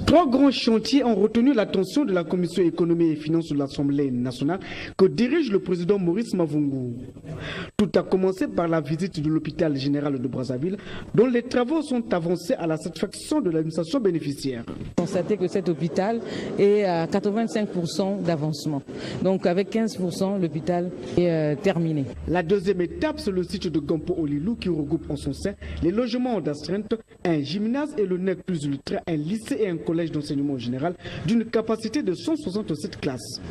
Trois grands chantiers ont retenu l'attention de la Commission économie et finances de l'Assemblée nationale que dirige le président Maurice Mavungu. Tout a commencé par la visite de l'hôpital général de Brazzaville, dont les travaux sont avancés à la satisfaction de l'administration bénéficiaire. Constater que cet hôpital est à 85% d'avancement. Donc avec 15%, l'hôpital est terminé. La deuxième étape, c'est le site de Gampo-Olilou qui regroupe en son sein les logements d'astreinte, un gymnase et le NEC plus ultra, un lycée et un collège d'enseignement général d'une capacité de 167 classes.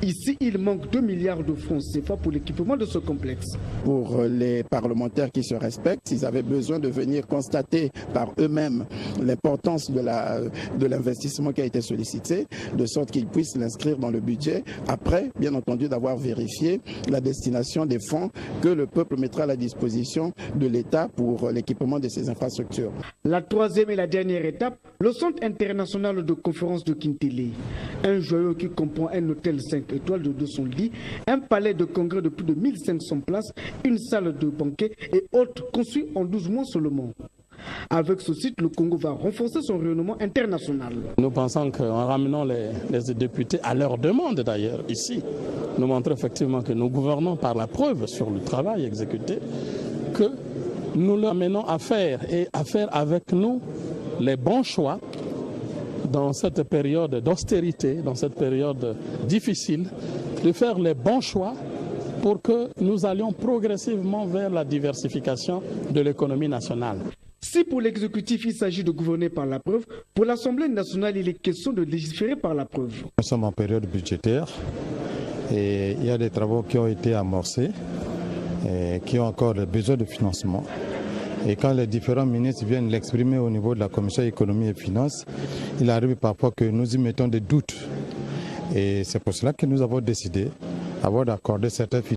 Ici, il manque 2 milliards de francs CFA pour l'équipement de ce complexe. Pour les parlementaires qui se respectent, ils avaient besoin de venir constater par eux-mêmes l'importance de l'investissement qui a été sollicité, de sorte qu'ils puissent l'inscrire dans le budget. Après, bien entendu, d'avoir vérifié la destination des fonds que le peuple mettra à la disposition de l'État pour l'équipement de ces infrastructures. La troisième et la dernière étape, le Centre international de conférence de Kintele. Un joyau qui comprend un hôtel 5 étoiles de 200 lits, un palais de congrès de plus de 1500 places, une salle de banquet et autres construits en 12 mois seulement. Avec ce site, le Congo va renforcer son rayonnement international. Nous pensons qu'en ramenant les députés à leur demande d'ailleurs ici, nous montrons effectivement que nous gouvernons par la preuve sur le travail exécuté, que nous leur amenons à faire et à faire avec nous les bons choix dans cette période d'austérité, dans cette période difficile, de faire les bons choix pour que nous allions progressivement vers la diversification de l'économie nationale. Si pour l'exécutif il s'agit de gouverner par la preuve, pour l'Assemblée nationale il est question de légiférer par la preuve. Nous sommes en période budgétaire et il y a des travaux qui ont été amorcés et qui ont encore besoin de financement. Et quand les différents ministres viennent l'exprimer au niveau de la Commission économie et finances, il arrive parfois que nous y mettons des doutes. Et c'est pour cela que nous avons décidé d'accorder certains financements.